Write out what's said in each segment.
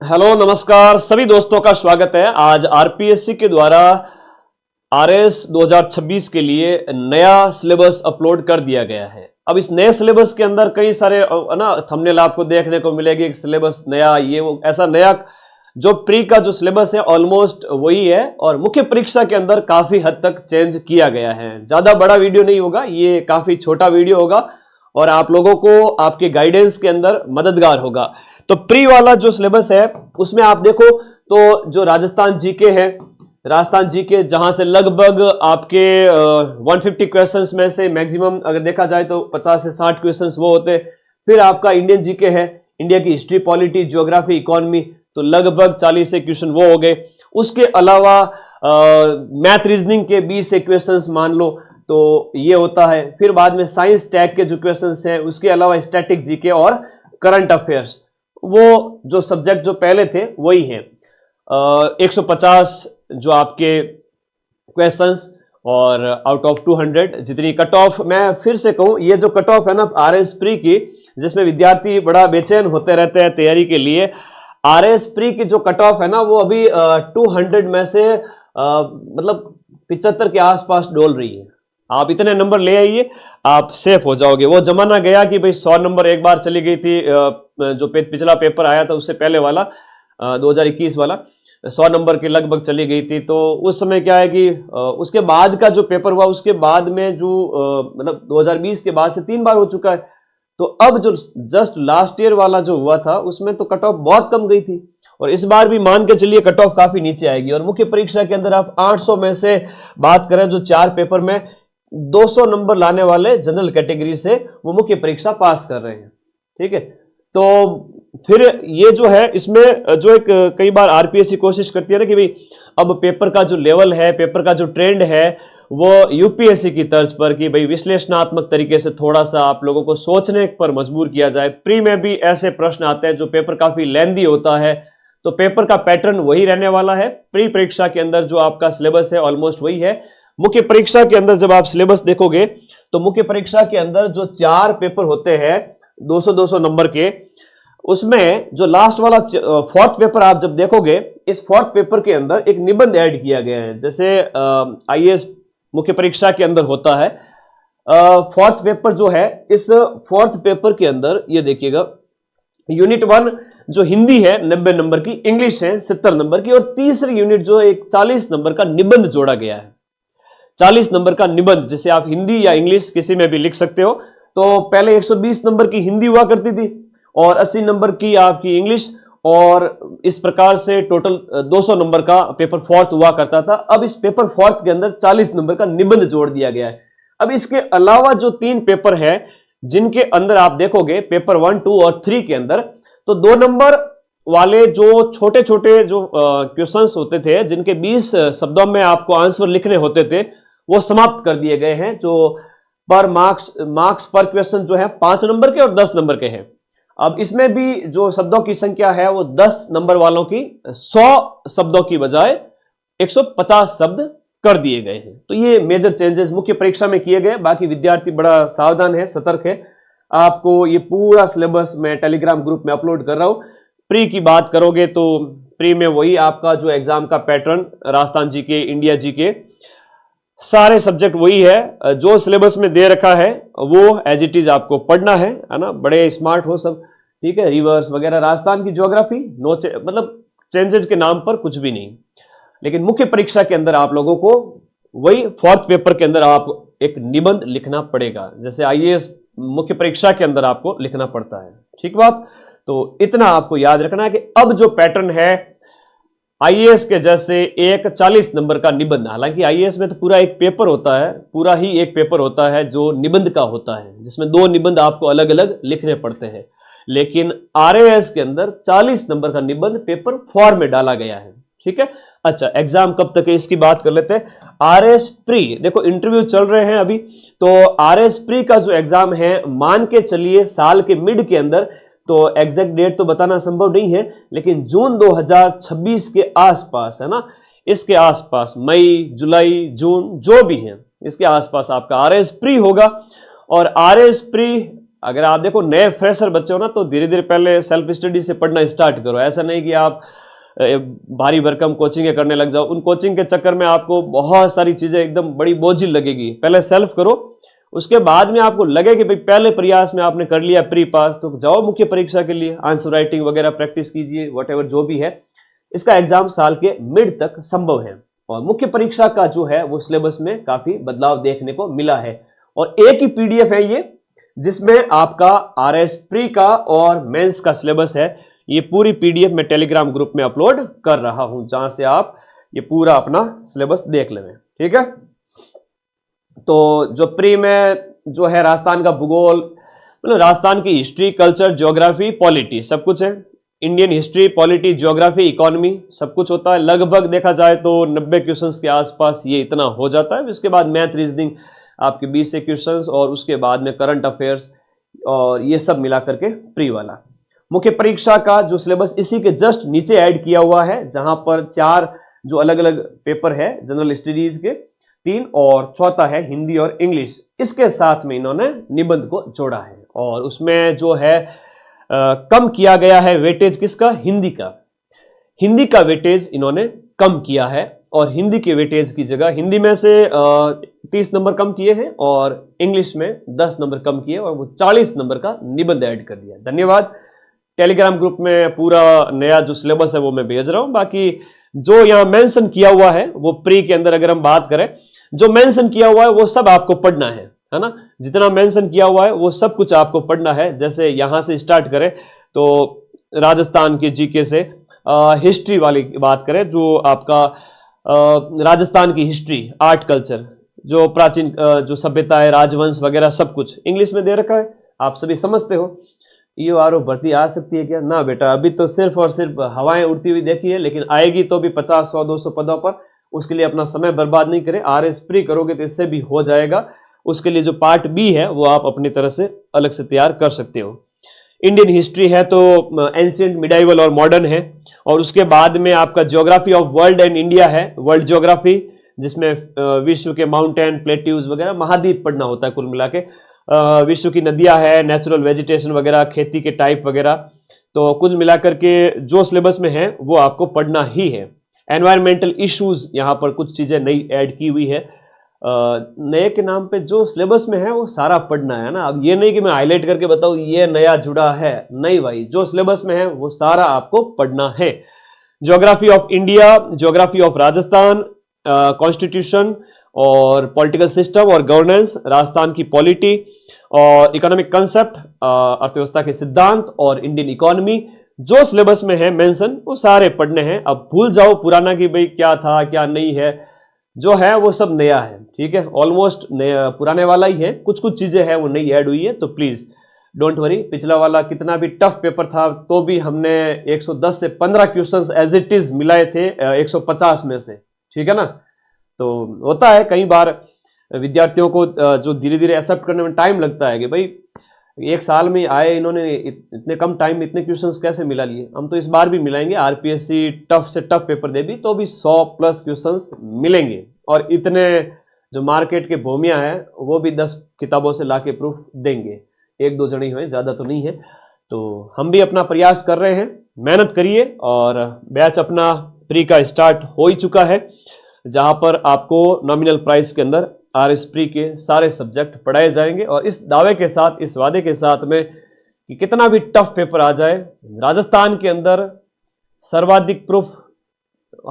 Hello नमस्कार सभी दोस्तों का स्वागत है। आज आरपीएससी के द्वारा आरएस 2026 के लिए नया सिलेबस अपलोड कर दिया गया है। अब इस नए सिलेबस के अंदर कई सारे थंबनेल आपको देखने को मिलेगी। सिलेबस नया, ये वो, ऐसा नया जो प्री का जो सिलेबस है ऑलमोस्ट वही है और मुख्य परीक्षा के अंदर काफी हद तक चेंज किया गया है। ज्यादा बड़ा वीडियो नहीं होगा, ये काफी छोटा वीडियो होगा और आप लोगों को आपके गाइडेंस के अंदर मददगार होगा। तो प्री वाला जो सिलेबस है उसमें आप देखो तो जो राजस्थान जीके है, राजस्थान जीके जहां से लगभग आपके 150 क्वेश्चंस में से मैक्सिमम अगर देखा जाए तो 50 से 60 क्वेश्चंस वो होते। फिर आपका इंडियन जीके है, इंडिया की हिस्ट्री, पॉलिटी, ज्योग्राफी, इकोनॉमी, तो लगभग 40 से क्वेश्चन वो हो गए। उसके अलावा मैथ रीजनिंग के 20 से क्वेश्चंस मान लो तो ये होता है। फिर बाद में साइंस टैग के जो क्वेश्चंस हैं, उसके अलावा स्टैटिक जीके और करंट अफेयर्स, वो जो सब्जेक्ट जो पहले थे वही हैं। 150 जो आपके क्वेश्चंस और आउट ऑफ 200 जितनी कट ऑफ, मैं फिर से कहूं ये जो कट ऑफ है ना आरएस प्री की, जिसमें विद्यार्थी बड़ा बेचैन होते रहते हैं तैयारी के लिए, आरएस प्री की जो कट ऑफ है ना वो अभी 200 में से मतलब 75 के आसपास डोल रही है। आप इतने नंबर ले आइए, आप सेफ हो जाओगे। वो जमाना गया कि भाई 100 नंबर एक बार चली गई थी, जो पिछला पेपर आया था उससे पहले वाला 2021 वाला 100 नंबर के लगभग चली गई थी। तो उस समय क्या है कि उसके बाद का जो पेपर हुआ उसके बाद में जो मतलब 2020 के बाद से 3 बार हो चुका है। तो अब जो जस्ट लास्ट ईयर वाला जो हुआ था उसमें तो कट ऑफ बहुत कम गई थी और इस बार भी मान के चलिए कट ऑफ काफी नीचे आएगी। और मुख्य परीक्षा के अंदर आप 800 में से बात करें जो 4 पेपर में 200 नंबर लाने वाले जनरल कैटेगरी से वो मुख्य परीक्षा पास कर रहे हैं। ठीक है, तो फिर ये जो है इसमें जो एक कई बार आरपीएससी कोशिश करती है ना कि भाई अब पेपर का जो लेवल है, पेपर का जो ट्रेंड है वो यूपीएससी की तर्ज पर कि भाई विश्लेषणात्मक तरीके से थोड़ा सा आप लोगों को सोचने पर मजबूर किया जाए। प्री में भी ऐसे प्रश्न आते हैं जो पेपर काफी लेंदी होता है, तो पेपर का पैटर्न वही रहने वाला है। प्री परीक्षा के अंदर जो आपका सिलेबस है ऑलमोस्ट वही है। मुख्य परीक्षा के अंदर जब आप सिलेबस देखोगे तो मुख्य परीक्षा के अंदर जो 4 पेपर होते हैं 200-200 नंबर के, उसमें जो लास्ट वाला 4th पेपर आप जब देखोगे, इस 4th पेपर के अंदर एक निबंध ऐड किया गया है। जैसे आईएएस मुख्य परीक्षा के अंदर होता है 4th पेपर जो है, इस 4th पेपर के अंदर ये देखिएगा यूनिट 1 जो हिंदी है 90 नंबर की, इंग्लिश है 70 नंबर की और तीसरी यूनिट जो एक 40 नंबर का निबंध जोड़ा गया है। 40 नंबर का निबंध, जिसे आप हिंदी या इंग्लिश किसी में भी लिख सकते हो। तो पहले 120 नंबर की हिंदी हुआ करती थी और 80 नंबर की आपकी इंग्लिश, और इस प्रकार से टोटल 200 नंबर का पेपर 4th हुआ करता था। अब इस पेपर 4th के अंदर 40 नंबर का निबंध जोड़ दिया गया है। अब इसके अलावा जो 3 पेपर है जिनके अंदर आप देखोगे पेपर 1, 2 और 3 के अंदर, तो 2 नंबर वाले जो छोटे छोटे जो क्वेश्चंस होते थे जिनके 20 शब्दों में आपको आंसर लिखने होते थे वो समाप्त कर दिए गए हैं। जो पर मार्क्स पर क्वेश्चन जो है 5 नंबर के और 10 नंबर के हैं। अब इसमें भी जो शब्दों की संख्या है वो 10 नंबर वालों की 100 शब्दों की बजाय 150 शब्द कर दिए गए हैं। तो ये मेजर चेंजेस मुख्य परीक्षा में किए गए। बाकी विद्यार्थी बड़ा सावधान है, सतर्क है। आपको ये पूरा सिलेबस मैं टेलीग्राम ग्रुप में अपलोड कर रहा हूं। प्री की बात करोगे तो प्री में वही आपका जो एग्जाम का pattern, Rajasthan GK, India GK, सारे सब्जेक्ट वही है। जो सिलेबस में दे रखा है वो एज इट इज आपको पढ़ना है ना। बड़े स्मार्ट हो सब, ठीक है। रिवर्स वगैरह, राजस्थान की ज्योग्राफी नो मतलब चेंजेस के नाम पर कुछ भी नहीं। लेकिन मुख्य परीक्षा के अंदर आप लोगों को वही 4th पेपर के अंदर आप एक निबंध लिखना पड़ेगा, जैसे आईएएस मुख्य परीक्षा के अंदर आपको लिखना पड़ता है। ठीक बात, तो इतना आपको याद रखना है कि अब जो पैटर्न है आईएएस के जैसे एक 40 नंबर का निबंध, हालांकि आईएएस में तो पूरा एक पेपर होता है, पूरा ही एक पेपर होता है जो निबंध का होता है, जिसमें 2 निबंध आपको अलग अलग लिखने पड़ते हैं। लेकिन आरएएस के अंदर 40 नंबर का निबंध पेपर 4 में डाला गया है। ठीक है, अच्छा एग्जाम कब तक है इसकी बात कर लेते हैं। आरएस प्री, देखो इंटरव्यू चल रहे हैं अभी, तो आरएस प्री का जो एग्जाम है मान के चलिए साल के मिड के अंदर, तो एग्जैक्ट डेट तो बताना संभव नहीं है, लेकिन जून 2026 के आसपास है ना, इसके आसपास मई, जुलाई, जून जो भी है इसके आसपास आपका आरएस प्री होगा। और आरएस प्री अगर आप देखो नए फ्रेशर बच्चे हो ना, तो धीरे धीरे पहले सेल्फ स्टडी से पढ़ना स्टार्ट करो। ऐसा नहीं कि आप भारी भरकम कोचिंग करने लग जाओ। उन कोचिंग के चक्कर में आपको बहुत सारी चीजें एकदम बड़ी बोझिल लगेगी। पहले सेल्फ करो, उसके बाद में आपको लगे कि भाई पहले प्रयास में आपने कर लिया प्री पास, तो जाओ मुख्य परीक्षा के लिए, आंसर राइटिंग वगैरह प्रैक्टिस कीजिए, वॉटेवर जो भी है। इसका एग्जाम साल के मिड तक संभव है। और मुख्य परीक्षा का जो है वो सिलेबस में काफी बदलाव देखने को मिला है। और एक ही पीडीएफ है ये, जिसमें आपका आरएस प्री का और मेंस का सिलेबस है। ये पूरी पीडीएफ मैं टेलीग्राम ग्रुप में अपलोड कर रहा हूं, जहां से आप ये पूरा अपना सिलेबस देख लेंगे। ठीक है, तो जो प्री में जो है राजस्थान का भूगोल, मतलब राजस्थान की हिस्ट्री, कल्चर, ज्योग्राफी, पॉलिटी सब कुछ है। Indian history, polity, geography, economy सब कुछ होता है। लगभग देखा जाए तो 90 क्वेश्चंस के आसपास ये इतना हो जाता है। उसके बाद मैथ, रीजनिंग आपके 20 से क्वेश्चंस, और उसके बाद में करंट अफेयर्स, और ये सब मिला करके प्री वाला। मुख्य परीक्षा का जो सिलेबस इसी के जस्ट नीचे ऐड किया हुआ है, जहां पर 4 जो अलग अलग पेपर है जनरल स्टडीज के, 3 और चौथा है हिंदी और इंग्लिश। इसके साथ में इन्होंने निबंध को जोड़ा है, और उसमें जो है कम किया गया है वेटेज किसका, हिंदी का। हिंदी का वेटेज इन्होंने कम किया है, और हिंदी के वेटेज की जगह हिंदी में से 30 नंबर कम किए हैं, और इंग्लिश में 10 नंबर कम किए, और वो 40 नंबर का निबंध ऐड कर दिया। धन्यवाद। टेलीग्राम ग्रुप में पूरा नया जो सिलेबस है वो मैं भेज रहा हूं। बाकी जो यहां मेंशन किया हुआ है वो प्री के अंदर अगर हम बात करें, जो मेंशन किया हुआ है वो सब आपको पढ़ना है ना। जितना मेंशन किया हुआ है वो सब कुछ आपको पढ़ना है। जैसे यहां से स्टार्ट करें तो राजस्थान के जीके से हिस्ट्री वाली बात करें, जो आपका राजस्थान की हिस्ट्री, आर्ट, कल्चर, जो प्राचीन जो सभ्यता है, राजवंश वगैरह सब कुछ इंग्लिश में दे रखा है, आप सभी समझते हो। ईओआरओ भर्ती आ सकती है क्या? ना बेटा, अभी तो सिर्फ और सिर्फ हवाएं उड़ती हुई देखी है, लेकिन आएगी तो भी 50, 100, 200 पदों पर। उसके लिए अपना समय बर्बाद नहीं करें। आरएस प्री करोगे तो इससे भी हो जाएगा। उसके लिए जो पार्ट बी है वो आप अपनी तरह से अलग से तैयार कर सकते हो। इंडियन हिस्ट्री है तो एंशिएंट, मिडाइवल और मॉडर्न है। और उसके बाद में आपका geography of world and India है, वर्ल्ड ज्योग्राफी, जिसमें विश्व के माउंटेन, प्लेट्यूज वगैरह, महाद्वीप पढ़ना होता है कुल मिला के। विश्व की नदियां है, नेचुरल वेजिटेशन वगैरह, खेती के टाइप वगैरह। तो कुल मिलाकर के जो सिलेबस में है वो आपको पढ़ना ही है। एनवायरमेंटल इश्यूज यहाँ पर कुछ चीजें नई ऐड की हुई है। नए के नाम पे जो सिलेबस में है वो सारा पढ़ना है ना। अब ये नहीं कि मैं हाईलाइट करके बताऊं ये नया जुड़ा है, नहीं भाई, जो सिलेबस में है वो सारा आपको पढ़ना है। Geography of India, geography of Rajasthan, constitution और पॉलिटिकल सिस्टम और गवर्नेंस, राजस्थान की पॉलिटी और इकोनॉमिक कंसेप्ट, अर्थव्यवस्था के सिद्धांत और इंडियन इकोनॉमी, जो सिलेबस में है मेंशन वो सारे पढ़ने हैं। अब भूल जाओ पुराना कि भाई क्या था क्या नहीं है, जो है वो सब नया है। ठीक है, ऑलमोस्ट नया पुराने वाला ही है, कुछ कुछ चीजें हैं वो नई ऐड हुई है। तो प्लीज डोंट वरी। पिछला वाला कितना भी टफ पेपर था तो भी हमने 110 से 15 क्वेश्चंस एज इट इज मिलाए थे 150 में से। ठीक है ना। तो होता है कई बार विद्यार्थियों को जो धीरे धीरे एक्सेप्ट करने में टाइम लगता है कि भाई एक साल में आए, इन्होंने इतने कम टाइम में इतने क्वेश्चंस कैसे मिला लिए। हम तो इस बार भी मिलाएंगे, आरपीएससी टफ से टफ पेपर दे भी तो भी 100+ क्वेश्चंस मिलेंगे। और इतने जो मार्केट के भूमिया है वो भी 10 किताबों से लाके प्रूफ देंगे। 1-2 जने हुए, ज्यादा तो नहीं है। तो हम भी अपना प्रयास कर रहे हैं, मेहनत करिए। और बैच अपना प्री का स्टार्ट हो ही चुका है, जहां पर आपको नॉमिनल प्राइस के अंदर आरएस प्री के सारे सब्जेक्ट पढ़ाए जाएंगे। और इस दावे के साथ, इस वादे के साथ में कि कितना भी टफ पेपर आ जाए, राजस्थान के अंदर सर्वाधिक प्रूफ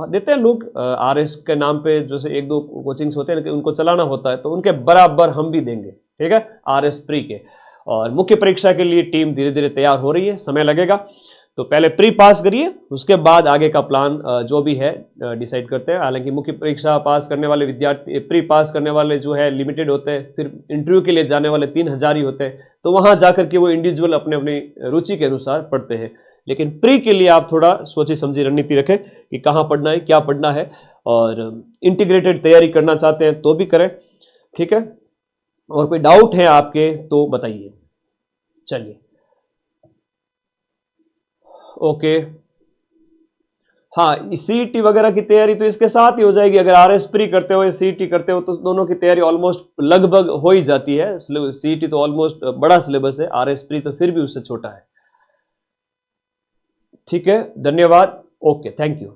देते हैं लोग आरएस के नाम पे। जैसे 1-2 कोचिंग्स होते हैं लेकिन उनको चलाना होता है, तो उनके बराबर हम भी देंगे। ठीक है, आरएस प्री के। और मुख्य परीक्षा के लिए टीम धीरे धीरे तैयार हो रही है, समय लगेगा। तो पहले प्री पास करिए, उसके बाद आगे का प्लान जो भी है डिसाइड करते हैं। हालांकि मुख्य परीक्षा पास करने वाले विद्यार्थी, प्री पास करने वाले जो है लिमिटेड होते हैं, फिर इंटरव्यू के लिए जाने वाले 3000 ही होते हैं। तो वहां जाकर के वो इंडिविजुअल अपने अपनी रुचि के अनुसार पढ़ते हैं। लेकिन प्री के लिए आप थोड़ा सोची समझी रणनीति रखें कि कहाँ पढ़ना है, क्या पढ़ना है। और इंटीग्रेटेड तैयारी करना चाहते हैं तो भी करें। ठीक है, और कोई डाउट है आपके तो बताइए। चलिए, ओके। हाँ, सीईटी वगैरह की तैयारी तो इसके साथ ही हो जाएगी। अगर आरएस प्री करते हो या सीईटी करते हो तो दोनों की तैयारी ऑलमोस्ट लगभग हो ही जाती है। सीईटी तो ऑलमोस्ट बड़ा सिलेबस है, आरएस प्री तो फिर भी उससे छोटा है। ठीक है, धन्यवाद। Okay, thank you.